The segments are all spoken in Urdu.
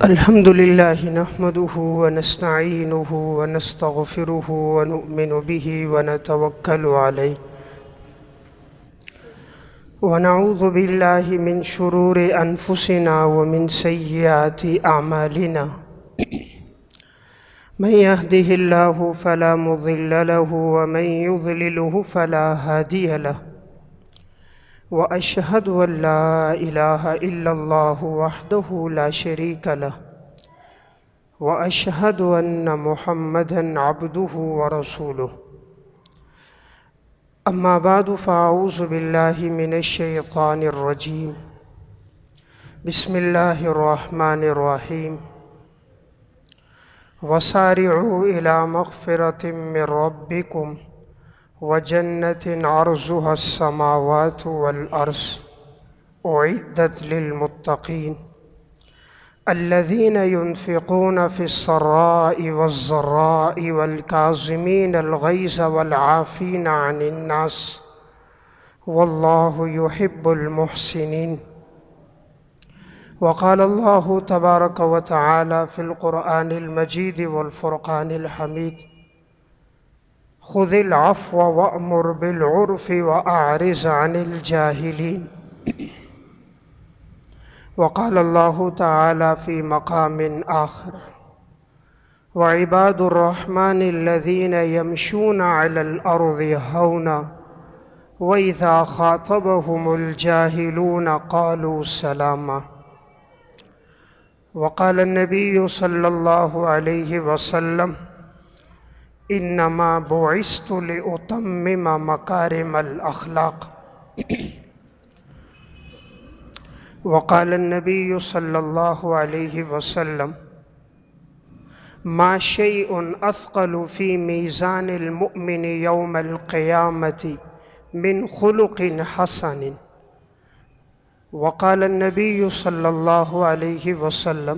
الحمد لله نحمده ونستعينه ونستغفره ونؤمن به ونتوكل عليه ونعوذ بالله من شرور أنفسنا ومن سيئات أعمالنا من يهده الله فلا مضل له ومن يضلله فلا هادي له وأشهد أن لا إله إلا الله وحده لا شريك له وأشهد أن محمدًا عبده ورسوله أما بعد فأعوذ بالله من الشيطان الرجيم بسم الله الرحمن الرحيم وسارعوا إلى مغفرة من ربكم وجنة عرضها السماوات والأرض أعدت للمتقين الذين ينفقون في السراء والضراء والكاظمين الغيظ والعافين عن الناس والله يحب المحسنين. وقال الله تبارك وتعالى في القرآن المجيد والفرقان الحميد خذ العفو وأمر بالعرف وأعرض عن الجاهلين. وقال الله تعالى في مقام آخر وعباد الرحمن الذين يمشون على الأرض هونا وإذا خاطبهم الجاهلون قالوا سلاما. وقال النبي صلى الله عليه وسلم إنما بعثت لأتمم مكارم الأخلاق. وقال النبي صلى الله عليه وسلم ما شيء أثقل في ميزان المؤمن يوم القيامة من خلق حسن. وقال النبي صلى الله عليه وسلم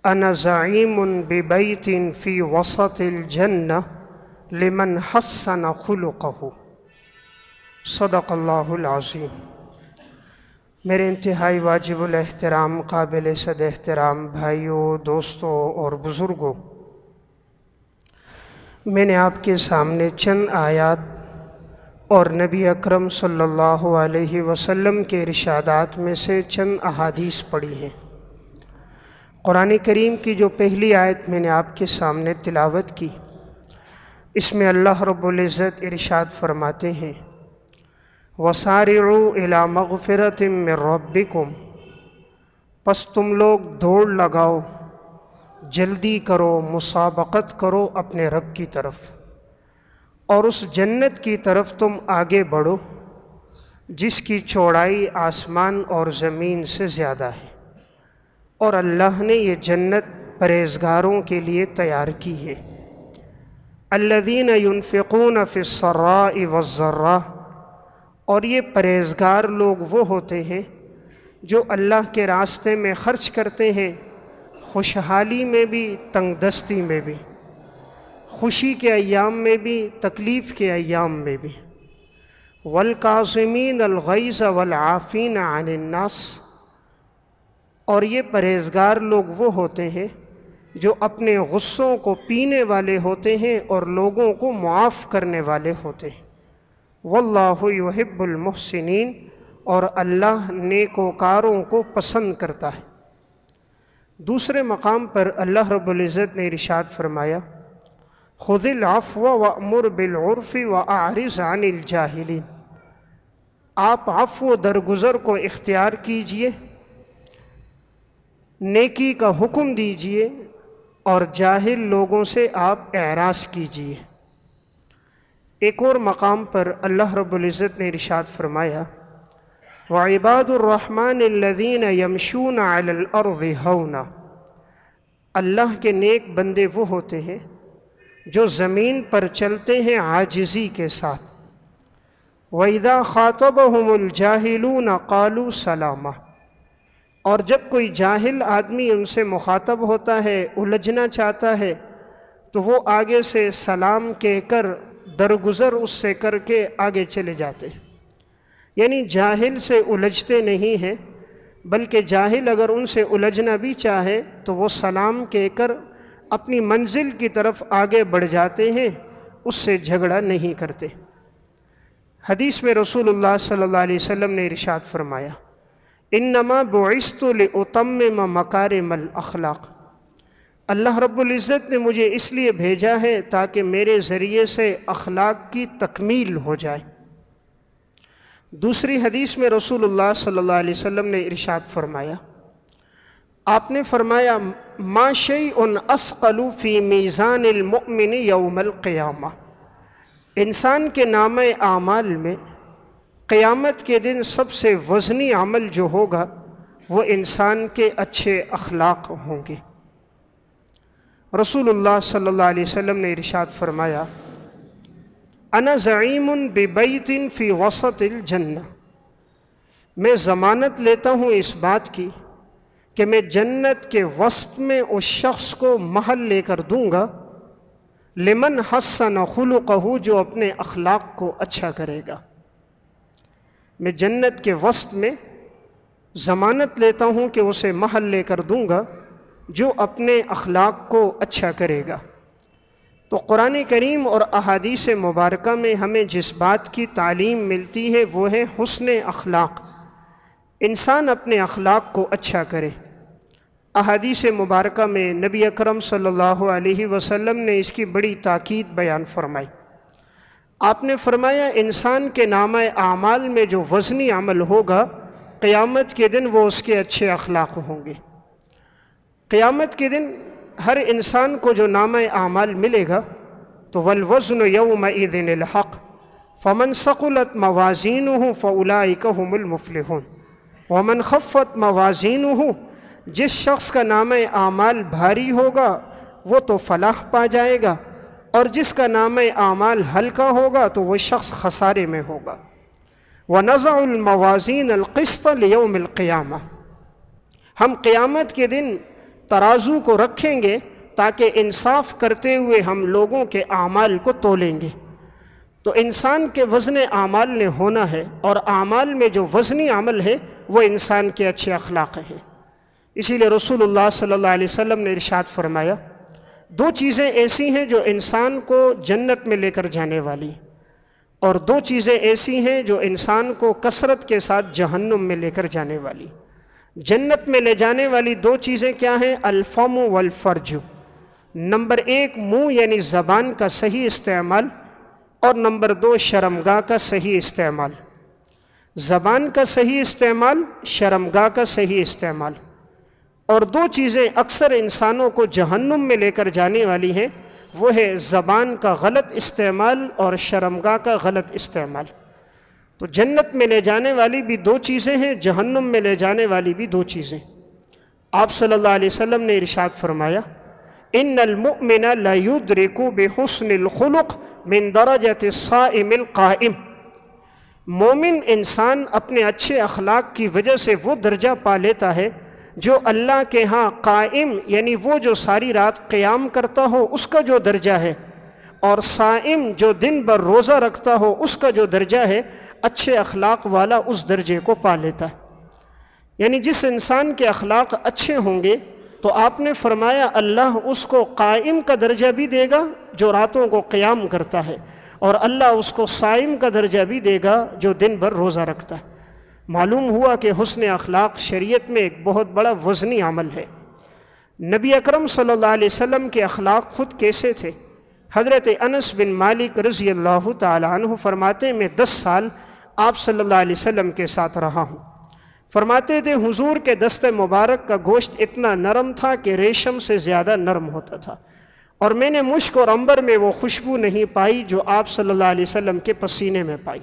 أنا زعيم ببيت في وسط الجنة لمن حسن خلقه. صدق اللہ العظیم. میرے انتہائی واجب الاحترام قابل صد احترام بھائیوں، دوستوں اور بزرگوں، میں نے آپ کے سامنے چند آیات اور نبی اکرم صلی اللہ علیہ وسلم کے ارشادات میں سے چند احادیث پڑھی ہیں۔ قرآن کریم کی جو پہلی آیت میں نے آپ کے سامنے تلاوت کی، اس میں اللہ رب العزت ارشاد فرماتے ہیں وَسَارِعُوا إِلَى مَغْفِرَةٍ مِّن رَبِّكُمْ، پس تم لوگ دوڑ لگاؤ، جلدی کرو، مسابقت کرو اپنے رب کی طرف، اور اس جنت کی طرف تم آگے بڑھو جس کی چوڑائی آسمان اور زمین سے زیادہ ہے، اور اللہ نے یہ جنت پرہیزگاروں کے لیے تیار کی ہے۔ الذین ينفقون فی السراء والضراء، اور یہ پرہیزگار لوگ وہ ہوتے ہیں جو اللہ کے راستے میں خرچ کرتے ہیں، خوشحالی میں بھی، تنگ دستی میں بھی، خوشی کے ایام میں بھی، تکلیف کے ایام میں بھی۔ والکاظمین الغیظ والعافین عن الناس، اور یہ پرہیزگار لوگ وہ ہوتے ہیں جو اپنے غصوں کو پینے والے ہوتے ہیں اور لوگوں کو معاف کرنے والے ہوتے ہیں۔ واللہ یحب المحسنین، اور اللہ نیکوکاروں کو پسند کرتا ہے۔ دوسرے مقام پر اللہ رب العزت نے ارشاد فرمایا خذ العفو وأمر بالعرف وأعرض عن الجاہلین، آپ عفو درگزر کو اختیار کیجئے، نیکی کا حکم دیجئے اور جاہل لوگوں سے آپ اعراض کیجئے۔ ایک اور مقام پر اللہ رب العزت نے ارشاد فرمایا وَعِبَادُ الرَّحْمَنِ الَّذِينَ يَمْشُونَ عَلَى الْأَرْضِ هَوْنًا، اللہ کے نیک بندے وہ ہوتے ہیں جو زمین پر چلتے ہیں عاجزی کے ساتھ۔ وَإِذَا خَاطَبَهُمُ الْجَاهِلُونَ قَالُوا سَلَامًا، اور جب کوئی جاہل آدمی ان سے مخاطب ہوتا ہے، الجھنا چاہتا ہے، تو وہ آگے سے سلام کہہ کر درگزر اس سے کر کے آگے چلے جاتے ہیں، یعنی جاہل سے الجھتے نہیں ہیں، بلکہ جاہل اگر ان سے الجھنا بھی چاہے تو وہ سلام کہہ کر اپنی منزل کی طرف آگے بڑھ جاتے ہیں، اس سے جھگڑا نہیں کرتے۔ حدیث میں رسول اللہ صلی اللہ علیہ وسلم نے ارشاد فرمایا، انما بعثت لاتمم مکارم الاخلاق، اللہ رب العزت نے مجھے اس لیے بھیجا ہے تاکہ میرے ذریعے سے اخلاق کی تکمیل ہو جائے۔ دوسری حدیث میں رسول اللہ صلی اللہ علیہ وسلم نے ارشاد فرمایا، آپ نے فرمایا ما شیء اثقل فی میزان المؤمن یوم القیامہ، انسان کے نامہ اعمال میں قیامت کے دن سب سے وزنی عمل جو ہوگا وہ انسان کے اچھے اخلاق ہوں گے۔ رسول اللہ صلی اللہ علیہ وسلم نے ارشاد فرمایا، انا زعیم ببیت فی وسط الجنہ، میں ضمانت لیتا ہوں اس بات کی کہ میں جنت کے وسط میں اس شخص کو محل لے کر دوں گا، لمن حسن خلقہ، جو اپنے اخلاق کو اچھا کرے گا۔ میں جنت کے وسط میں ضمانت لیتا ہوں کہ اسے محل لے کر دوں گا جو اپنے اخلاق کو اچھا کرے گا۔ تو قرآن کریم اور احادیث مبارکہ میں ہمیں جس بات کی تعلیم ملتی ہے وہ ہے حسن اخلاق، انسان اپنے اخلاق کو اچھا کرے۔ احادیث مبارکہ میں نبی اکرم صلی اللہ علیہ وسلم نے اس کی بڑی تاکید بیان فرمائی۔ آپ نے فرمایا انسان کے نامہ اعمال میں جو وزنی عمل ہوگا قیامت کے دن وہ اس کے اچھے اخلاق ہوں گے۔ قیامت کے دن ہر انسان کو جو نامہ اعمال ملے گا تو والوزن یومئذ الحق فمن ثقلت موازینہ فاولئک هم المفلحون ومن خفت موازینہ، جس شخص کا نامہ اعمال بھاری ہوگا وہ تو فلاح پا جائے گا، اور جس کا نامہ اعمال ہلکا ہوگا تو وہ شخص خسارے میں ہوگا۔ وَنَضَعُ الْمَوَازِينَ الْقِسْطَ لِيَوْمِ الْقِيَامَةِ، ہم قیامت کے دن ترازو کو رکھیں گے تاکہ انصاف کرتے ہوئے ہم لوگوں کے اعمال کو تولیں گے۔ تو انسان کے وزن اعمال نے ہونا ہے، اور اعمال میں جو وزنی عمل ہے وہ انسان کے اچھے اخلاق ہیں۔ اسی لیے رسول اللہ صلی اللہ علیہ وسلم نے ارشاد فرمایا، دو چیزیں ایسی ہیں جو انسان کو جنت میں لے کر جانے والی، اور دو چیزیں ایسی ہیں جو انسان کو کثرت کے ساتھ جہنم میں لے کر جانے والی۔ جنت میں لے جانے والی دو چیزیں کیا ہیں؟ الفم والفرج، نمبر ایک منہ یعنی زبان کا صحیح استعمال، اور نمبر دو شرمگاہ کا صحیح استعمال۔ زبان کا صحیح استعمال، شرمگاہ کا صحیح استعمال، اور دو چیزیں اکثر انسانوں کو جہنم میں لے کر جانے والی ہیں، وہ ہے زبان کا غلط استعمال اور شرمگاہ کا غلط استعمال۔ تو جنت میں لے جانے والی بھی دو چیزیں ہیں، جہنم میں لے جانے والی بھی دو چیزیں۔ آپ صلی اللہ علیہ وسلم نے ارشاد فرمایا، ان المؤمن لا يدرك بحسن الخلق من درجة الصائم القائم، مومن انسان اپنے اچھے اخلاق کی وجہ سے وہ درجہ پا لیتا ہے جو اللہ کے ہاں قائم یعنی وہ جو ساری رات قیام کرتا ہو اس کا جو درجہ ہے، اور صائم جو دن بھر روزہ رکھتا ہو اس کا جو درجہ ہے، اچھے اخلاق والا اس درجے کو پا لیتا ہے۔ یعنی جس انسان کے اخلاق اچھے ہوں گے تو آپ نے فرمایا اللہ اس کو قائم کا درجہ بھی دے گا جو راتوں کو قیام کرتا ہے، اور اللہ اس کو صائم کا درجہ بھی دے گا جو دن بھر روزہ رکھتا ہے۔ معلوم ہوا کہ حسن اخلاق شریعت میں ایک بہت بڑا وزنی عمل ہے۔ نبی اکرم صلی اللہ علیہ وسلم کے اخلاق خود کیسے تھے؟ حضرت انس بن مالک رضی اللہ تعالی عنہ فرماتے ہیں، میں 10 سال آپ صلی اللہ علیہ وسلم کے ساتھ رہا ہوں۔ فرماتے تھے حضور کے دست مبارک کا گوشت اتنا نرم تھا کہ ریشم سے زیادہ نرم ہوتا تھا، اور میں نے مشک اور عنبر میں وہ خوشبو نہیں پائی جو آپ صلی اللہ علیہ وسلم کے پسینے میں پائی۔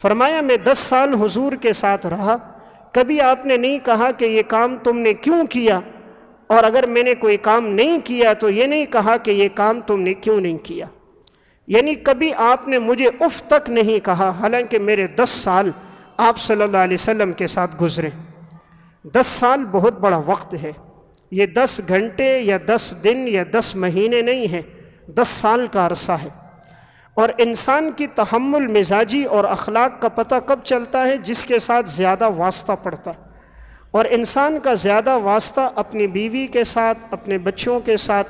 فرمایا میں 10 سال حضور کے ساتھ رہا، کبھی آپ نے نہیں کہا کہ یہ کام تم نے کیوں کیا، اور اگر میں نے کوئی کام نہیں کیا تو یہ نہیں کہا کہ یہ کام تم نے کیوں نہیں کیا۔ یعنی کبھی آپ نے مجھے اف تک نہیں کہا، حالانکہ میرے 10 سال آپ صلی اللہ علیہ وسلم کے ساتھ گزرے۔ 10 سال بہت بڑا وقت ہے، یہ 10 گھنٹے یا 10 دن یا 10 مہینے نہیں ہیں، 10 سال کا عرصہ ہے۔ اور انسان کی تحمل مزاجی اور اخلاق کا پتہ کب چلتا ہے؟ جس کے ساتھ زیادہ واسطہ پڑتا ہے، اور انسان کا زیادہ واسطہ اپنی بیوی کے ساتھ، اپنے بچوں کے ساتھ،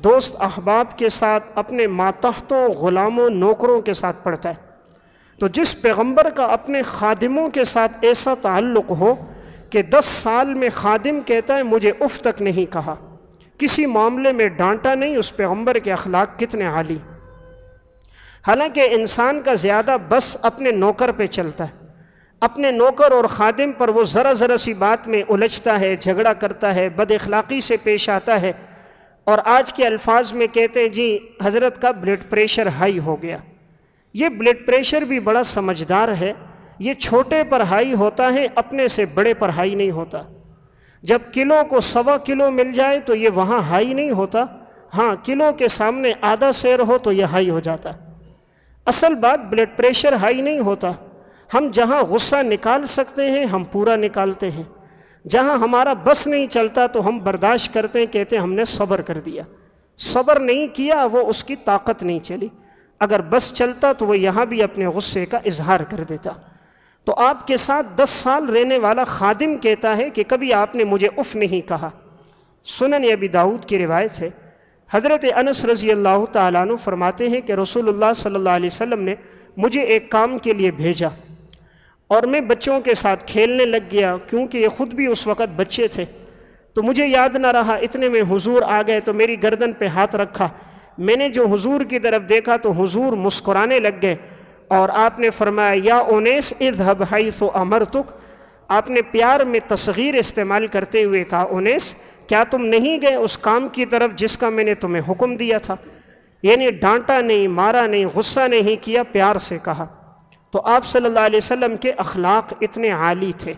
دوست احباب کے ساتھ، اپنے ماتحتوں، غلاموں، نوکروں کے ساتھ پڑتا ہے۔ تو جس پیغمبر کا اپنے خادموں کے ساتھ ایسا تعلق ہو کہ 10 سال میں خادم کہتا ہے مجھے اف تک نہیں کہا، کسی معاملے میں ڈانٹا نہیں، اس پیغمبر کے اخلاق کتنے عالی۔ حالانکہ انسان کا زیادہ بس اپنے نوکر پہ چلتا ہے، اپنے نوکر اور خادم پر وہ ذرا ذرا سی بات میں الجھتا ہے، جھگڑا کرتا ہے، بد اخلاقی سے پیش آتا ہے، اور آج کے الفاظ میں کہتے ہیں جی حضرت کا بلڈ پریشر ہائی ہو گیا۔ یہ بلڈ پریشر بھی بڑا سمجھدار ہے، یہ چھوٹے پر ہائی ہوتا ہے، اپنے سے بڑے پر ہائی نہیں ہوتا۔ جب کلو کو 1.25 کلو مل جائے تو یہ وہاں ہائی نہیں ہوتا، ہاں کلو کے سامنے آدھا سیر ہو تو یہ ہائی ہو جاتا۔ اصل بات بلڈ پریشر ہائی نہیں ہوتا، ہم جہاں غصہ نکال سکتے ہیں ہم پورا نکالتے ہیں، جہاں ہمارا بس نہیں چلتا تو ہم برداشت کرتے ہیں، کہتے ہیں ہم نے صبر کر دیا۔ صبر نہیں کیا، وہ اس کی طاقت نہیں چلی۔ اگر بس چلتا تو وہ یہاں بھی اپنے غصے کا اظہار کر دیتا۔ تو آپ کے ساتھ 10 سال رہنے والا خادم کہتا ہے کہ کبھی آپ نے مجھے اف نہیں کہا۔ سنن ابی داؤد کی روایت ہے، حضرت انس رضی اللہ تعالیٰ عنہ فرماتے ہیں کہ رسول اللہ صلی اللہ علیہ وسلم نے مجھے ایک کام کے لیے بھیجا، اور میں بچوں کے ساتھ کھیلنے لگ گیا، کیونکہ یہ خود بھی اس وقت بچے تھے، تو مجھے یاد نہ رہا، اتنے میں حضور آ گئے تو میری گردن پہ ہاتھ رکھا۔ میں نے جو حضور کی طرف دیکھا تو حضور مسکرانے لگ گئے، اور آپ نے فرمایا یا انیس اذهب حیث امرتک، آپ نے پیار میں تصغیر استعمال کرتے ہوئے کہا انیس کیا تم نہیں گئے اس کام کی طرف جس کا میں نے تمہیں حکم دیا تھا؟ یعنی ڈانٹا نہیں، مارا نہیں، غصہ نہیں کیا، پیار سے کہا۔ تو آپ صلی اللہ علیہ وسلم کے اخلاق اتنے عالی تھے،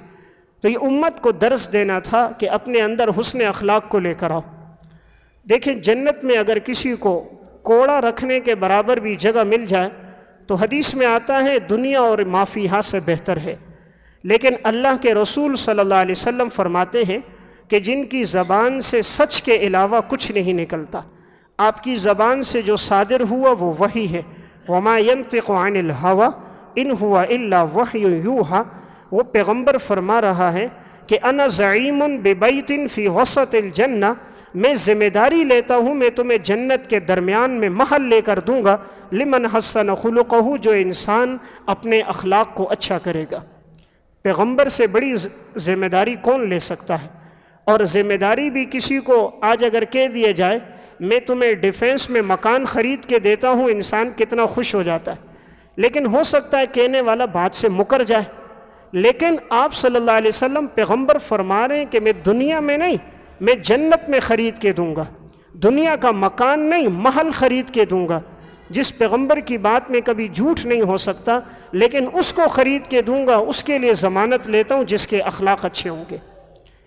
تو یہ امت کو درس دینا تھا کہ اپنے اندر حسن اخلاق کو لے کر آؤ۔ دیکھیں جنت میں اگر کسی کو کوڑا رکھنے کے برابر بھی جگہ مل جائے تو حدیث میں آتا ہے دنیا اور ما فیہا سے بہتر ہے، لیکن اللہ کے رسول صلی اللہ علیہ وسلم فرماتے ہیں کہ جن کی زبان سے سچ کے علاوہ کچھ نہیں نکلتا، آپ کی زبان سے جو صادر ہوا وہ وحی ہے، وما ينطق عن الهوى ان هو الا وحی یوحى، وہ پیغمبر فرما رہا ہے کہ انا زعیم ببیت فی وسط الجنہ، میں ذمہ داری لیتا ہوں، میں تمہیں جنت کے درمیان میں محل لے کر دوں گا، لمن حسن خلقہ، جو انسان اپنے اخلاق کو اچھا کرے گا۔ پیغمبر سے بڑی ذمہ داری کون لے سکتا ہے؟ اور ذمہ داری بھی کسی کو آج اگر کہہ دیا جائے میں تمہیں ڈیفینس میں مکان خرید کے دیتا ہوں، انسان کتنا خوش ہو جاتا ہے، لیکن ہو سکتا ہے کہنے والا بات سے مکر جائے۔ لیکن آپ صلی اللہ علیہ وسلم پیغمبر فرما رہے ہیں کہ میں دنیا میں نہیں، میں جنت میں خرید کے دوں گا، دنیا کا مکان نہیں محل خرید کے دوں گا۔ جس پیغمبر کی بات میں کبھی جھوٹ نہیں ہو سکتا، لیکن اس کو خرید کے دوں گا، اس کے لیے ضمانت لیتا ہوں جس کے اخلاق اچھے ہوں گے۔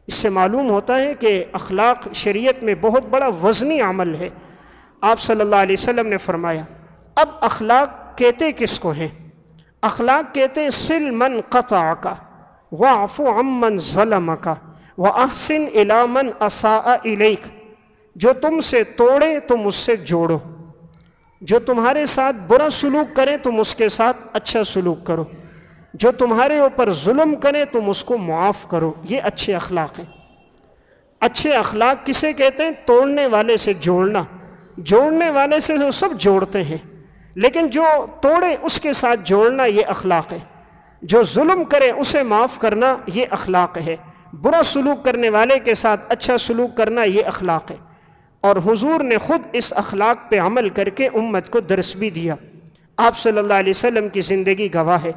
اس سے معلوم ہوتا ہے کہ اخلاق شریعت میں بہت بڑا وزنی عمل ہے۔ آپ صلی اللہ علیہ وسلم نے فرمایا، اب اخلاق کہتے کس کو ہیں؟ اخلاق کہتے صل من قطعک واعف عمن ظلمک واحسن الی من اساء الیک، جو تم سے توڑے تم اس سے جوڑو، جو تمہارے ساتھ برا سلوک کرے تم اس کے ساتھ اچھا سلوک کرو، جو تمہارے اوپر ظلم کرے تم اس کو معاف کرو۔ یہ اچھے اخلاق ہیں۔ اچھے اخلاق کسے کہتے ہیں؟ توڑنے والے سے جوڑنا، جوڑنے والے سے وہ سب جوڑتے ہیں، لیکن جو توڑے اس کے ساتھ جوڑنا یہ اخلاق ہے۔ جو ظلم کرے اسے معاف کرنا یہ اخلاق ہے، برا سلوک کرنے والے کے ساتھ اچھا سلوک کرنا یہ اخلاق ہے۔ اور حضور نے خود اس اخلاق پہ عمل کر کے امت کو درس بھی دیا۔ آپ صلی اللہ علیہ وسلم کی زندگی گواہ ہے،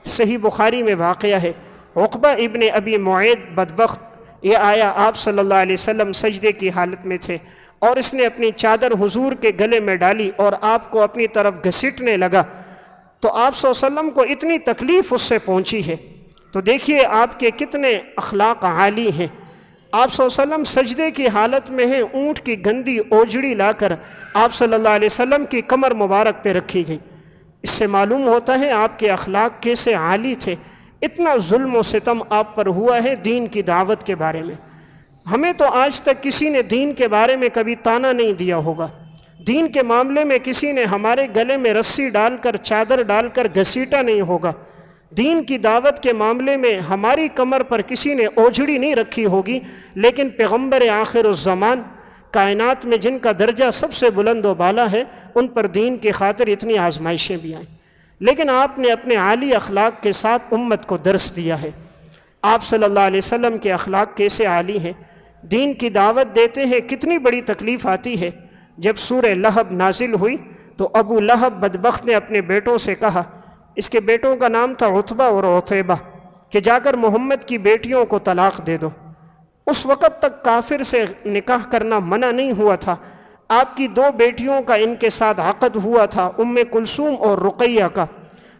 صحیح بخاری میں واقعہ ہے، عقبہ ابن ابی معیط بدبخت یہ آیا، آپ صلی اللہ علیہ وسلم سجدے کی حالت میں تھے اور اس نے اپنی چادر حضور کے گلے میں ڈالی اور آپ کو اپنی طرف گھسیٹنے لگا، تو آپ صلی اللہ علیہ وسلم کو اتنی تکلیف اس سے پہنچی ہے۔ تو دیکھیے آپ کے کتنے اخلاق عالی ہیں۔ آپ صلی اللہ علیہ وسلم سجدے کی حالت میں ہیں، اونٹ کی گندی اوجڑی لا کر آپ صلی اللہ علیہ وسلم کی کمر مبارک پہ رکھی گئی۔ اس سے معلوم ہوتا ہے آپ کے اخلاق کیسے عالی تھے۔ اتنا ظلم و ستم آپ پر ہوا ہے دین کی دعوت کے بارے میں۔ ہمیں تو آج تک کسی نے دین کے بارے میں کبھی تانا نہیں دیا ہوگا، دین کے معاملے میں کسی نے ہمارے گلے میں رسی ڈال کر چادر ڈال کر گھسیٹا نہیں ہوگا۔ دین کی دعوت کے معاملے میں ہماری کمر پر کسی نے اوجھڑی نہیں رکھی ہوگی، لیکن پیغمبر آخر الزمان کائنات میں جن کا درجہ سب سے بلند و بالا ہے، ان پر دین کی خاطر اتنی آزمائشیں بھی آئیں، لیکن آپ نے اپنے عالی اخلاق کے ساتھ امت کو درس دیا ہے۔ آپ صلی اللہ علیہ وسلم کے اخلاق کیسے عالی ہیں، دین کی دعوت دیتے ہیں، کتنی بڑی تکلیف آتی ہے۔ جب سورہ لہب نازل ہوئی تو ابو لہب بدبخت نے اپنے بیٹوں سے کہا، اس کے بیٹوں کا نام تھا عتبہ اور عتیبہ، کہ جا کر محمد کی بیٹیوں کو طلاق دے دو۔ اس وقت تک کافر سے نکاح کرنا منع نہیں ہوا تھا۔ آپ کی 2 بیٹیوں کا ان کے ساتھ عقد ہوا تھا، ام کلثوم اور رقیہ کا۔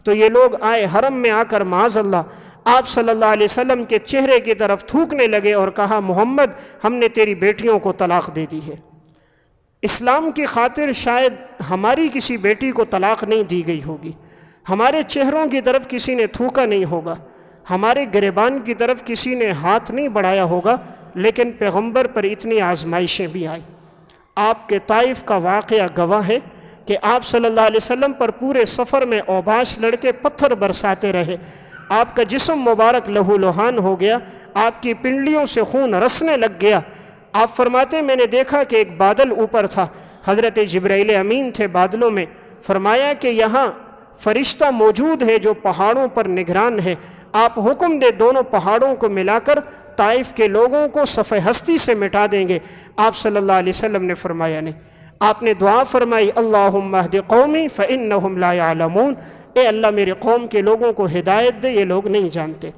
تو یہ لوگ آئے حرم میں آ کر معاذ اللہ آپ صلی اللہ علیہ وسلم کے چہرے کی طرف تھوکنے لگے اور کہا، محمد ہم نے تیری بیٹیوں کو طلاق دے دی ہے۔ اسلام کی خاطر شاید ہماری کسی بیٹی کو طلاق نہیں دی گئی ہوگی، ہمارے چہروں کی طرف کسی نے تھوکا نہیں ہوگا، ہمارے گریبان کی طرف کسی نے ہاتھ نہیں بڑھایا ہوگا، لیکن پیغمبر پر اتنی آزمائشیں بھی آئیں۔ آپ کے طائف کا واقعہ گواہ ہے کہ آپ صلی اللہ علیہ وسلم پر پورے سفر میں اوباش لڑکے پتھر برساتے رہے، آپ کا جسم مبارک لہو لہان ہو گیا، آپ کی پنڈلیوں سے خون رسنے لگ گیا۔ آپ فرماتے میں نے دیکھا کہ ایک بادل اوپر تھا، حضرت جبرائیل امین تھے بادلوں میں، فرمایا کہ یہاں فرشتہ موجود ہے جو پہاڑوں پر نگران ہے، آپ حکم دے دونوں پہاڑوں کو ملا کر طائف کے لوگوں کو صفحہ ہستی سے مٹا دیں گے۔ آپ صلی اللہ علیہ وسلم نے فرمایا نہیں، آپ نے دعا فرمائی، اللہم اہد قومی فإنہم لا یعلمون، اے اللہ میرے قوم کے لوگوں کو ہدایت دے، یہ لوگ نہیں جانتے۔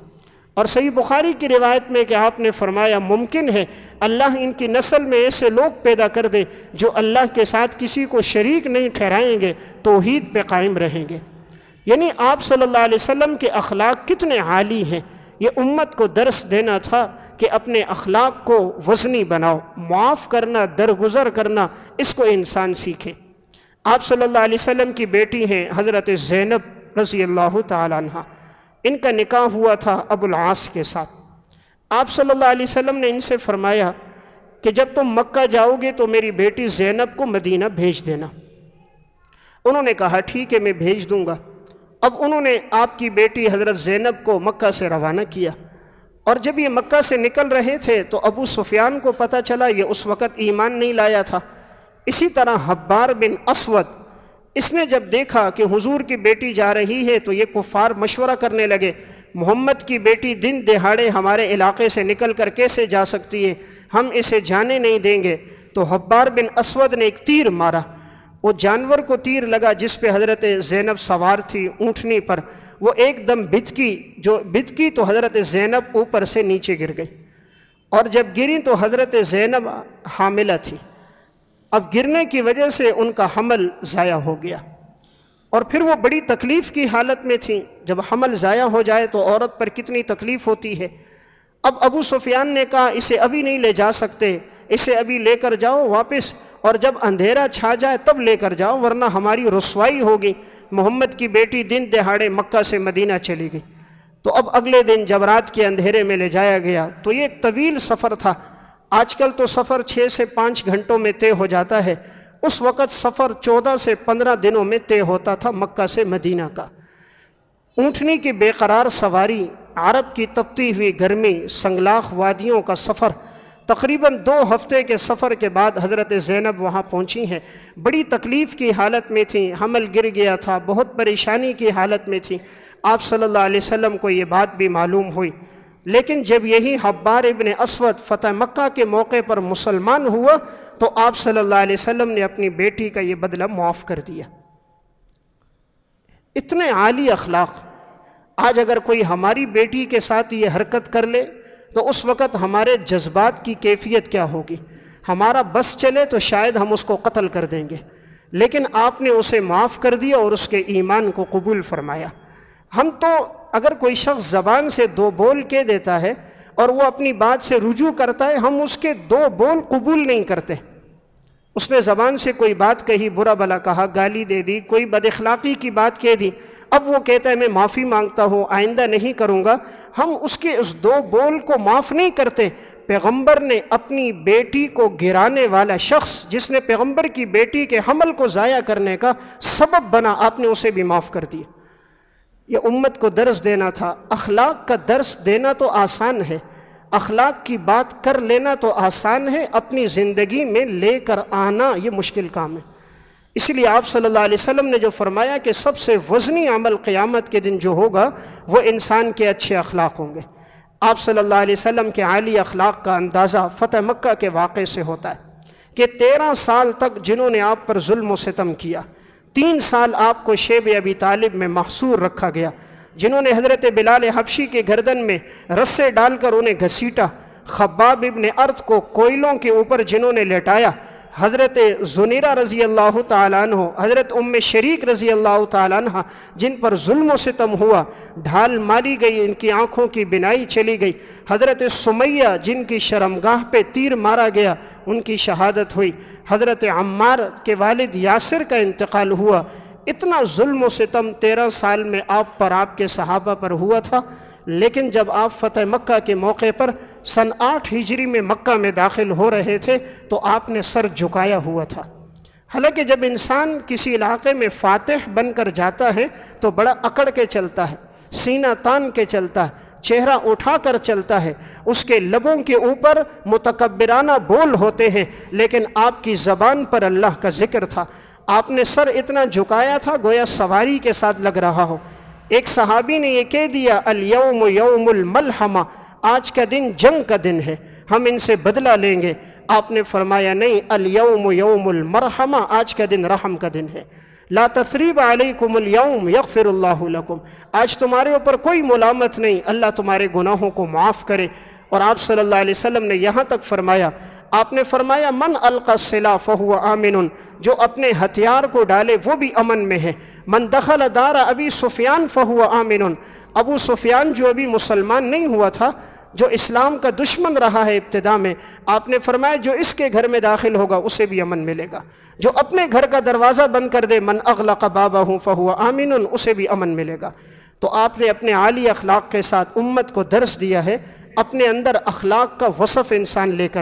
اور صحیح بخاری کی روایت میں کہ آپ نے فرمایا ممکن ہے اللہ ان کی نسل میں ایسے لوگ پیدا کر دے جو اللہ کے ساتھ کسی کو شریک نہیں ٹھہرائیں گے، توحید پہ قائم رہیں گے۔ یعنی آپ صلی اللہ علیہ وسلم کے اخلاق کتنے عالی ہیں، یہ امت کو درس دینا تھا کہ اپنے اخلاق کو وزنی بناؤ، معاف کرنا، درگزر کرنا، اس کو انسان سیکھے۔ آپ صلی اللہ علیہ وسلم کی بیٹی ہیں حضرت زینب رضی اللہ تعالی عنہ، ان کا نکاح ہوا تھا ابو العاص کے ساتھ۔ آپ صلی اللہ علیہ وسلم نے ان سے فرمایا کہ جب تم مکہ جاؤ گے تو میری بیٹی زینب کو مدینہ بھیج دینا۔ انہوں نے کہا ٹھیک ہے میں بھیج دوں گا۔ اب انہوں نے آپ کی بیٹی حضرت زینب کو مکہ سے روانہ کیا، اور جب یہ مکہ سے نکل رہے تھے تو ابو سفیان کو پتہ چلا، یہ اس وقت ایمان نہیں لایا تھا۔ اسی طرح حبار بن اسود، اس نے جب دیکھا کہ حضور کی بیٹی جا رہی ہے تو یہ کفار مشورہ کرنے لگے، محمد کی بیٹی دن دہاڑے ہمارے علاقے سے نکل کر کیسے جا سکتی ہے، ہم اسے جانے نہیں دیں گے۔ تو حبار بن اسود نے ایک تیر مارا، وہ جانور کو تیر لگا جس پہ حضرت زینب سوار تھی اونٹنی پر، وہ ایک دم بتکی تو حضرت زینب اوپر سے نیچے گر گئی، اور جب گری تو حضرت زینب حاملہ تھی۔ اب گرنے کی وجہ سے ان کا حمل ضائع ہو گیا، اور پھر وہ بڑی تکلیف کی حالت میں تھیں۔ جب حمل ضائع ہو جائے تو عورت پر کتنی تکلیف ہوتی ہے۔ اب ابو سفیان نے کہا اسے ابھی نہیں لے جا سکتے، اسے ابھی لے کر جاؤ واپس، اور جب اندھیرا چھا جائے تب لے کر جاؤ ورنہ ہماری رسوائی ہوگی۔ محمد کی بیٹی دن دہاڑے مکہ سے مدینہ چلی گئی۔ تو اب اگلے دن جب رات کے اندھیرے میں لے جایا گیا تو یہ ایک طویل سفر تھا۔ آج کل تو سفر 6 سے 5 گھنٹوں میں طے ہو جاتا ہے، اس وقت سفر 14 سے 15 دنوں میں طے ہوتا تھا مکہ سے مدینہ کا۔ اونٹنی کی بے قرار سواری، عرب کی تپتی ہوئی گرمی، سنگلاخ وادیوں کا سفر، تقریباً 2 ہفتے کے سفر کے بعد حضرت زینب وہاں پہنچی ہیں۔ بڑی تکلیف کی حالت میں تھیں، حمل گر گیا تھا، بہت پریشانی کی حالت میں تھیں۔ آپ صلی اللہ علیہ وسلم کو یہ بات بھی معلوم ہوئی، لیکن جب یہی حبار ابن اسود فتح مکہ کے موقع پر مسلمان ہوا تو آپ صلی اللہ علیہ وسلم نے اپنی بیٹی کا یہ بدلہ معاف کر دیا۔ اتنے عالی اخلاق، آج اگر کوئی ہماری بیٹی کے ساتھ یہ حرکت کر لے تو اس وقت ہمارے جذبات کی کیفیت کیا ہوگی؟ ہمارا بس چلے تو شاید ہم اس کو قتل کر دیں گے، لیکن آپ نے اسے معاف کر دیا اور اس کے ایمان کو قبول فرمایا۔ ہم تو اگر کوئی شخص زبان سے 2 بول کہہ دیتا ہے اور وہ اپنی بات سے رجوع کرتا ہے، ہم اس کے 2 بول قبول نہیں کرتے۔ اس نے زبان سے کوئی بات کہی، برا بلا کہا، گالی دے دی، کوئی بد اخلاقی کی بات کہہ دی، اب وہ کہتا ہے میں معافی مانگتا ہوں، آئندہ نہیں کروں گا۔ ہم اس کے اس 2 بول کو معاف نہیں کرتے۔ پیغمبر نے اپنی بیٹی کو گرانے والا شخص جس نے پیغمبر کی بیٹی کے حمل کو ضائع کرنے کا سبب بنا، آپ نے اسے بھی معاف کر دیا۔ یہ امت کو درس دینا تھا۔ اخلاق کا درس دینا تو آسان ہے، اخلاق کی بات کر لینا تو آسان ہے، اپنی زندگی میں لے کر آنا یہ مشکل کام ہے۔ اس لیے آپ صلی اللہ علیہ وسلم نے جو فرمایا کہ سب سے وزنی عمل قیامت کے دن جو ہوگا وہ انسان کے اچھے اخلاق ہوں گے۔ آپ صلی اللہ علیہ وسلم کے عالی اخلاق کا اندازہ فتح مکہ کے واقعے سے ہوتا ہے کہ 13 سال تک جنہوں نے آپ پر ظلم و ستم کیا، 3 سال آپ کو شیب ابی طالب میں محصور رکھا گیا، جنہوں نے حضرت بلال حبشی کے گردن میں رسے ڈال کر انہیں گھسیٹا، خباب ابن ارت کو کوئلوں کے اوپر جنہوں نے لٹایا، حضرت زنیرہ رضی اللہ تعالیٰ عنہ، حضرت ام شریک رضی اللہ تعالیٰ عنہ جن پر ظلم و ستم ہوا، ڈھال ماری گئی، ان کی آنکھوں کی بینائی چلی گئی، حضرت سمیہ جن کی شرمگاہ پہ تیر مارا گیا ان کی شہادت ہوئی، حضرت عمار کے والد یاسر کا انتقال ہوا۔ اتنا ظلم و ستم 13 سال میں آپ پر، آپ کے صحابہ پر ہوا تھا، لیکن جب آپ فتح مکہ کے موقع پر سن 8 ہجری میں مکہ میں داخل ہو رہے تھے تو آپ نے سر جھکایا ہوا تھا۔ حالانکہ جب انسان کسی علاقے میں فاتح بن کر جاتا ہے تو بڑا اکڑ کے چلتا ہے، سینہ تان کے چلتا ہے، چہرہ اٹھا کر چلتا ہے، اس کے لبوں کے اوپر متکبرانہ بول ہوتے ہیں، لیکن آپ کی زبان پر اللہ کا ذکر تھا۔ آپ نے سر اتنا جھکایا تھا گویا سواری کے ساتھ لگ رہا ہو۔ ایک صحابی نے یہ کہہ دیا، الیوم یوم الملحمہ، آج کا دن جنگ کا دن ہے، ہم ان سے بدلہ لیں گے۔ آپ نے فرمایا نہیں، الیوم یوم المرحمہ، آج کا دن رحم کا دن ہے۔ لا تثریب علیکم الیوم یغفر اللہ لکم، آج تمہارے اوپر کوئی ملامت نہیں، اللہ تمہارے گناہوں کو معاف کرے۔ اور آپ صلی اللہ علیہ وسلم نے یہاں تک فرمایا، آپ نے فرمایا من القى السلاح فهو آمن، جو اپنے ہتھیار کو ڈالے وہ بھی امن میں ہے۔ من دخل دار ابی سفیان فهو آمن، ابو سفیان جو ابھی مسلمان نہیں ہوا تھا، جو اسلام کا دشمن رہا ہے ابتدا میں، آپ نے فرمایا جو اس کے گھر میں داخل ہوگا اسے بھی امن ملے گا۔ جو اپنے گھر کا دروازہ بند کر دے، من اغلق بابہ فهو آمن، اسے بھی امن ملے گا۔ تو آپ نے اپنے عالی اخلاق کے ساتھ امت کو درس دیا ہے، اپنے اندر اخلاق کا وصف انسان لے کر